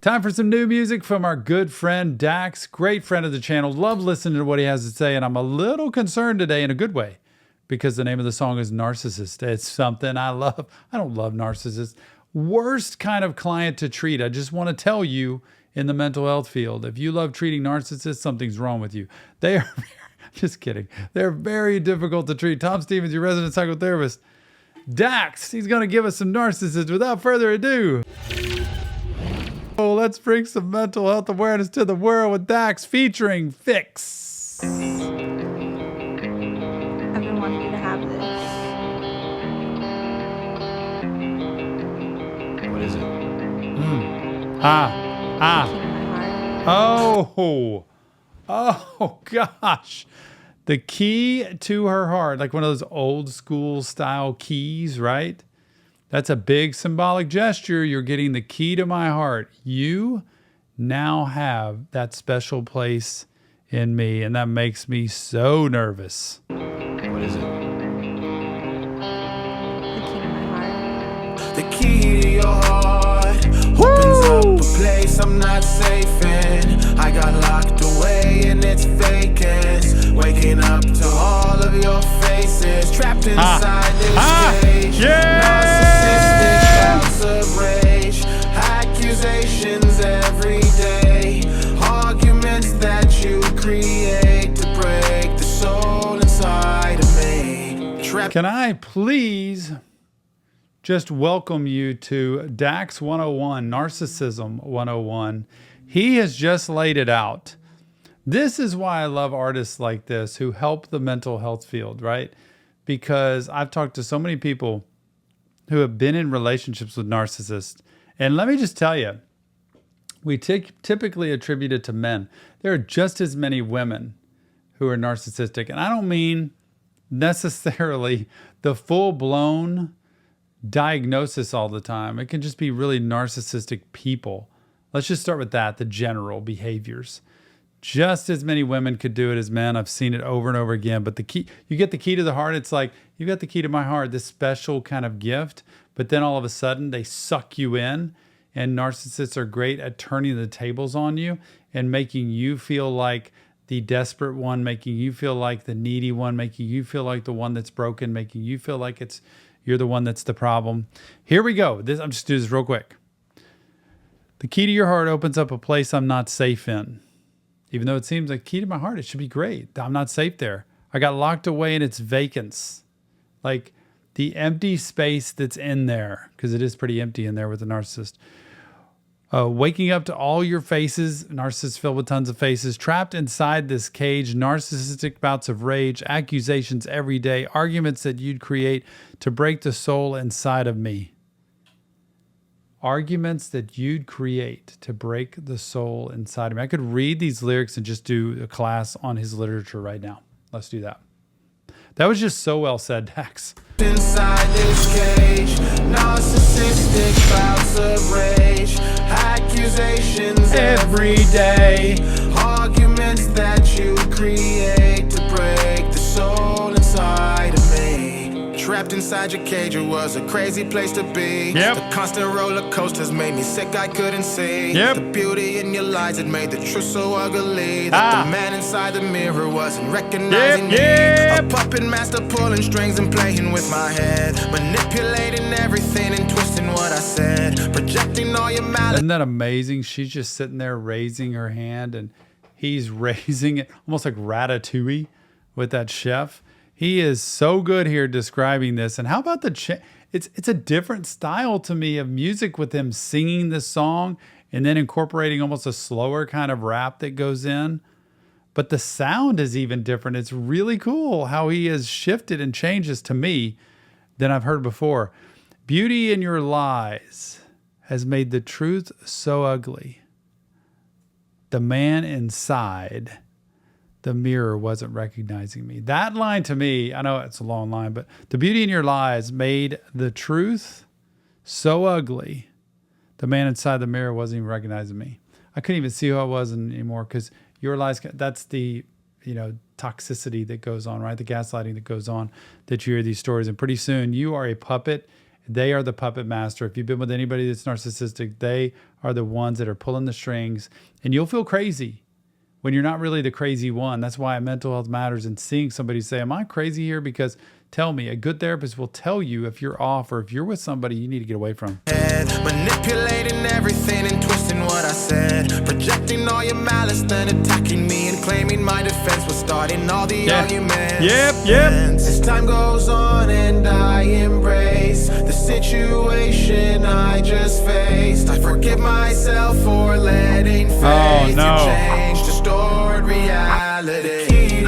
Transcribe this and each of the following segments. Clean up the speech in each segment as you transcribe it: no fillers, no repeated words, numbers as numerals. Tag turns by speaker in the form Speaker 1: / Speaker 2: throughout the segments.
Speaker 1: Time for some new music from our good friend Dax, great friend of the channel. Love listening to what he has to say, and I'm a little concerned today in a good way because the name of the song is Narcissist. It's something I love. I don't love narcissists. Worst kind of client to treat. I just want to tell you in the mental health field, if you love treating narcissists, something's wrong with you. They are, just kidding. They're very difficult to treat. Tom Stevens, your resident psychotherapist. Dax, he's going to give us some narcissists without further ado. Oh, let's bring some mental health awareness to the world with Dax featuring Phix.
Speaker 2: I've been wanting you to have this.
Speaker 3: What is it?
Speaker 1: Oh gosh. The key to her heart, like one of those old school style keys, right? That's a big symbolic gesture. You're getting the key to my heart. You now have that special place in me, and that makes me so nervous.
Speaker 3: What is it?
Speaker 2: The key to my heart.
Speaker 3: The key to your heart opens up a place I'm not safe in. I got locked away in its vacance, waking up to all of your faces, trapped inside this cage. Narcissistic shouts of rage, accusations every day, arguments that you create to break the soul inside of me.
Speaker 1: Can I please just welcome you to Dax 101, Narcissism 101. He has just laid it out. This is why I love artists like this who help the mental health field, right? Because I've talked to so many people who have been in relationships with narcissists. And let me just tell you, we typically attribute it to men. There are just as many women who are narcissistic. And I don't mean necessarily the full-blown diagnosis all the time. It can just be really narcissistic people. Let's just start with that, the general behaviors. Just as many women could do it as men. I've seen it over and over again. But the key, you get the key to the heart. It's like, you got the key to my heart, this special kind of gift. But then all of a sudden they suck you in. And narcissists are great at turning the tables on you and making you feel like the desperate one, making you feel like the needy one, making you feel like the one that's broken, making you feel like you're the one that's the problem. Here we go. I'm just doing this real quick. The key to your heart opens up a place I'm not safe in. Even though it seems like key to my heart, it should be great. I'm not safe there. I got locked away in its vacance. Like the empty space that's in there, because it is pretty empty in there with the narcissist. Waking up to all your faces, narcissists filled with tons of faces, trapped inside this cage, narcissistic bouts of rage, accusations every day, arguments that you'd create to break the soul inside of me. Arguments that you'd create to break the soul inside of me. I could read these lyrics and just do a class on his literature right now. Let's do that. That was just so well said, Dax.
Speaker 3: Inside this cage, narcissistic bouts of rage, accusations every day, arguments that you create to break the soul inside of me. Trapped inside your cage, it was a crazy place to be.
Speaker 1: Yep.
Speaker 3: The constant roller coasters made me sick, I couldn't see.
Speaker 1: Yep.
Speaker 3: The beauty in your lies, it made the truth so ugly that the man inside the mirror wasn't recognizing me. A puppet master pulling strings and playing with my head, manipulating everything and twisting what I said, projecting all your malice.
Speaker 1: Isn't that amazing? She's just sitting there raising her hand and he's raising it almost like Ratatouille with that chef. He is so good here describing this. And how about the it's a different style to me of music with him singing this song and then incorporating almost a slower kind of rap that goes in. But the sound is even different. It's really cool how he has shifted and changes to me than I've heard before. Beauty in your lies has made the truth so ugly. The man inside the mirror wasn't recognizing me. That line to me, I know it's a long line, but the beauty in your lies made the truth so ugly. The man inside the mirror wasn't even recognizing me. I couldn't even see who I was anymore because your lies, that's the, toxicity that goes on, right? The gaslighting that goes on, that you hear these stories. And pretty soon you are a puppet They are the puppet master. If you've been with anybody that's narcissistic, they are the ones that are pulling the strings, and you'll feel crazy when you're not really the crazy one. That's why mental health matters, and seeing somebody say, am I crazy here? Because tell me, a good therapist will tell you if you're off or if you're with somebody you need to get away from.
Speaker 3: Manipulating everything and twisting what I said, projecting all your malice, then attacking me and claiming my defense was starting all the arguments.
Speaker 1: Yep.
Speaker 3: As time goes on and I embrace the situation I just faced, I forgive myself for letting fate change distorted reality.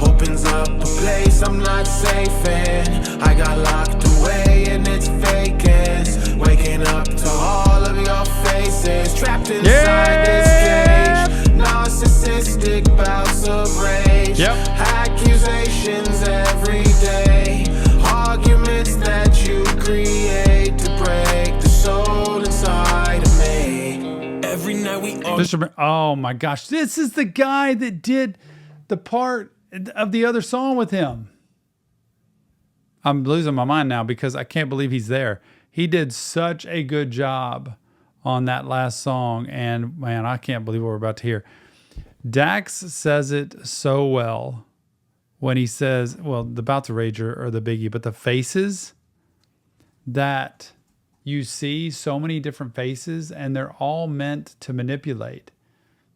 Speaker 3: Opens up a place I'm not safe in. I got locked away in its vacance, waking up to all of your faces, trapped inside this cage. Narcissistic bouts of rage, accusations every day, arguments that you create to break the soul inside of me. Every night we
Speaker 1: Oh my gosh, this is the guy that did the part of the other song with him. I'm losing my mind now because I can't believe he's there. He did such a good job on that last song, and man, I can't believe what we're about to hear. Dax says it so well when he says, well, the About to Rage or the biggie, but the faces that you see, so many different faces, and they're all meant to manipulate.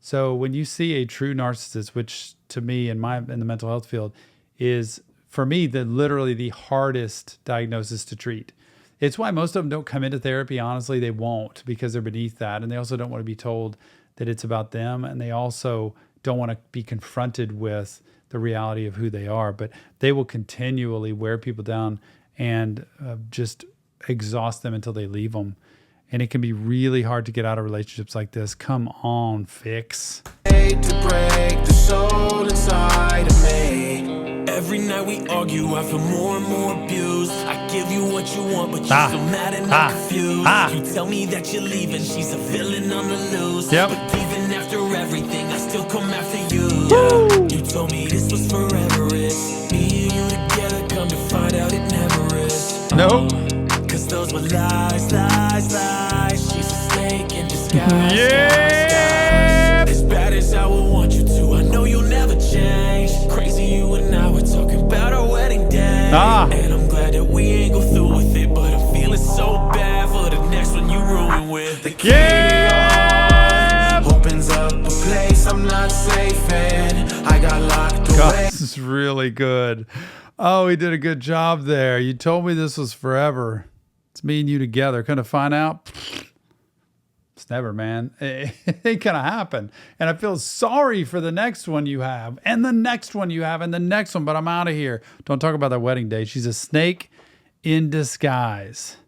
Speaker 1: So when you see a true narcissist, which to me in the mental health field is, for me, literally the hardest diagnosis to treat. It's why most of them don't come into therapy. Honestly, they won't, because they're beneath that. And they also don't want to be told that it's about them. And they also don't want to be confronted with the reality of who they are. But they will continually wear people down and just exhaust them until they leave them. And it can be really hard to get out of relationships like this. Come on, Phix.
Speaker 3: To break the soul inside of me. Every night we argue, I feel more and more abused. I give you what you want, but you're so mad and I'm confused. You tell me that you're leaving, she's a villain on the loose. But even after everything, I still come after you. You told me this was forever, it's me and you together, come to find out it never is.
Speaker 1: Nope.
Speaker 3: Cause those were lies, lies, lies. She's a snake in disguise. As bad as I would want you to, I know you'll never change. Crazy you and I were talking about our wedding day. And I'm glad that we ain't go through with it, but I'm feeling so bad for the next one you ruin with. The key opens up a place I'm not safe in. I got locked away.
Speaker 1: God, this is really good. Oh, he did a good job there. You told me this was forever. It's me and you together. Couldn't find out? It's never, man. It ain't gonna happen. And I feel sorry for the next one you have, and the next one you have, and the next one, but I'm out of here. Don't talk about that wedding day. She's a snake in disguise.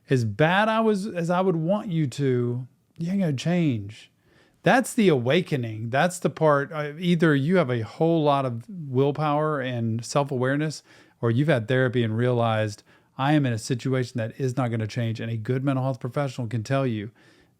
Speaker 1: As bad as I would want you to, you ain't gonna change. That's the awakening. That's the part. Either you have a whole lot of willpower and self-awareness, or you've had therapy and realized, I am in a situation that is not going to change. And a good mental health professional can tell you,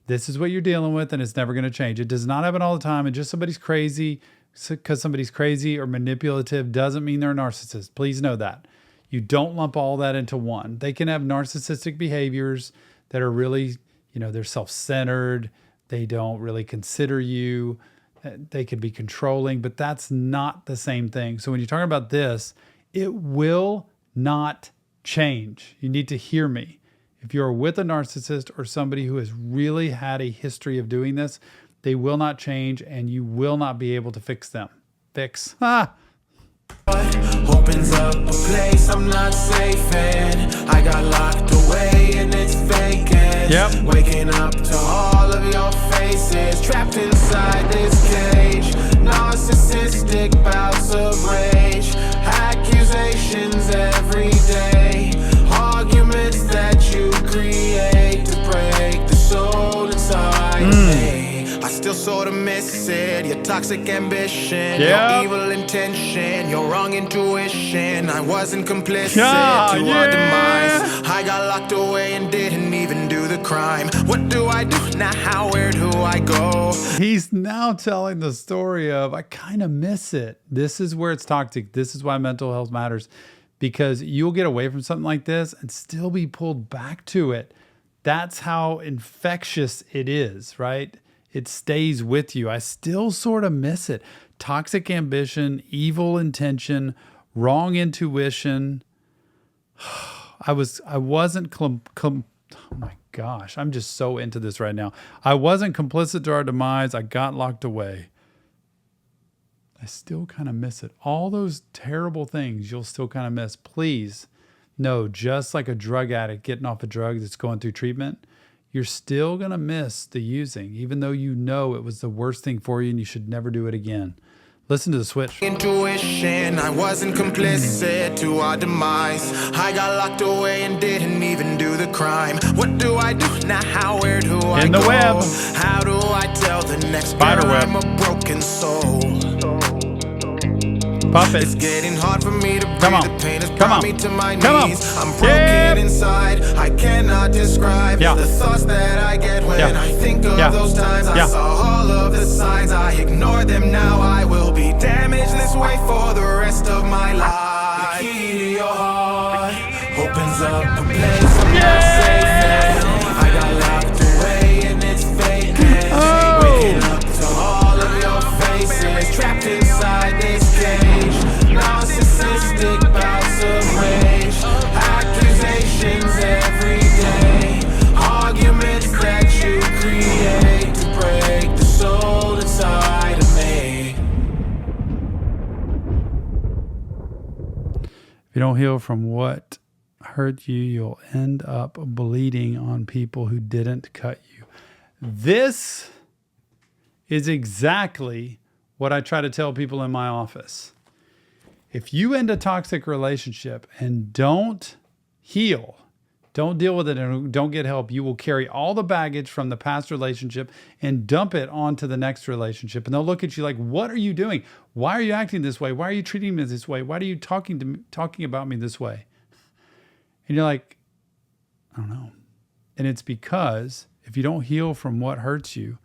Speaker 1: this is what you're dealing with and it's never going to change. It does not happen all the time. And just somebody's crazy, because somebody's crazy or manipulative doesn't mean they're a narcissist. Please know that. You don't lump all that into one. They can have narcissistic behaviors that are really, they're self-centered. They don't really consider you. They could be controlling, but that's not the same thing. So when you're talking about this, it will not change. You need to hear me. If you're with a narcissist or somebody who has really had a history of doing this, they will not change and you will not be able to fix them. Phix.
Speaker 3: Opens up a place I'm not safe in. I got locked away and it's vacant. Waking up to all of your faces, trapped inside this cage. Narcissistic bouts of rage, accusations every day, arguments that you create to break the soul inside of me. I still sort of miss it. Your toxic ambition, your evil intention, your wrong intuition. I wasn't complicit to our demise. I got locked away and didn't even do the crime. What do I do now? Where do I go?
Speaker 1: He's now telling the story of, I kind of miss it. This is where it's toxic. This is why mental health matters. because you'll get away from something like this and still be pulled back to it. That's how infectious it is, right? It stays with you. I still sort of miss it. Toxic ambition, evil intention, wrong intuition. I wasn't oh my gosh, I'm just so into this right now. I wasn't complicit to our demise. I got locked away. I still kind of miss it. All those terrible things you'll still kind of miss. Please know, just like a drug addict getting off a drug that's going through treatment, you're still going to miss the using, even though you know it was the worst thing for you and you should never do it again. Listen to the switch.
Speaker 3: Intuition, I wasn't complicit to our demise. I got locked away and didn't even do the crime. What do I do now? Where do I go?
Speaker 1: In the web.
Speaker 3: How do I tell the next
Speaker 1: Spider
Speaker 3: girl
Speaker 1: web.
Speaker 3: I'm a broken soul?
Speaker 1: Pop it.
Speaker 3: It's getting hard for me to breathe.
Speaker 1: Come on.
Speaker 3: The pain has
Speaker 1: Come
Speaker 3: brought
Speaker 1: on.
Speaker 3: me to my
Speaker 1: Come on.
Speaker 3: knees. I'm broken inside. I cannot describe
Speaker 1: Yeah.
Speaker 3: the thoughts that I get when
Speaker 1: Yeah.
Speaker 3: I think of
Speaker 1: Yeah.
Speaker 3: those times. I
Speaker 1: Yeah.
Speaker 3: saw all of the signs. I ignored them. Now I will be damaged this way for the rest of my life. The key to your heart opens up a place I'm not safe in. I got locked away and it's vacant.
Speaker 1: Oh.
Speaker 3: Waking up to all of your faces trapped inside this cage. Narcissistic bouts of rage, accusations every day, arguments that you create to break the soul inside of me.
Speaker 1: If you don't heal from what hurt you, you'll end up bleeding on people who didn't cut you. This is exactly what I try to tell people in my office. If you end a toxic relationship and don't heal, don't deal with it and don't get help, you will carry all the baggage from the past relationship and dump it onto the next relationship. And they'll look at you like, what are you doing? Why are you acting this way? Why are you treating me this way? Why are you talking about me this way? And you're like, I don't know. And it's because if you don't heal from what hurts you,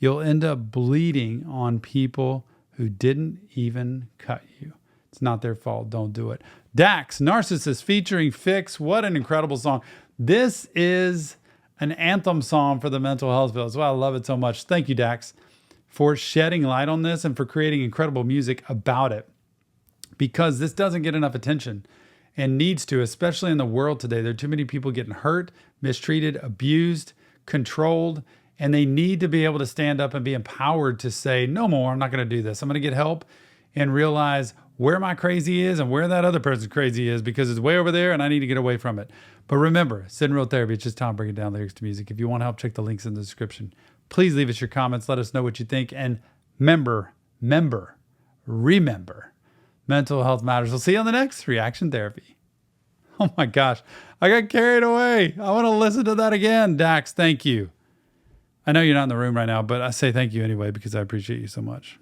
Speaker 1: you'll end up bleeding on people who didn't even cut you. It's not their fault. Don't do it. Dax, Narcissist, featuring Phix. What an incredible song. This is an anthem song for the mental health field. That's why I love it so much. Thank you, Dax, for shedding light on this and for creating incredible music about it. Because this doesn't get enough attention and needs to, especially in the world today. There are too many people getting hurt, mistreated, abused, controlled, and they need to be able to stand up and be empowered to say, no more, I'm not going to do this. I'm going to get help and realize where my crazy is and where that other person's crazy is, because it's way over there and I need to get away from it. But remember, Sid and Real Therapy, it's just Tom breaking down lyrics to music. If you want help, check the links in the description. Please leave us your comments. Let us know what you think. And remember, mental health matters. We'll see you on the next Reaction Therapy. Oh my gosh, I got carried away. I want to listen to that again. Dax, thank you. I know you're not in the room right now, but I say thank you anyway because I appreciate you so much.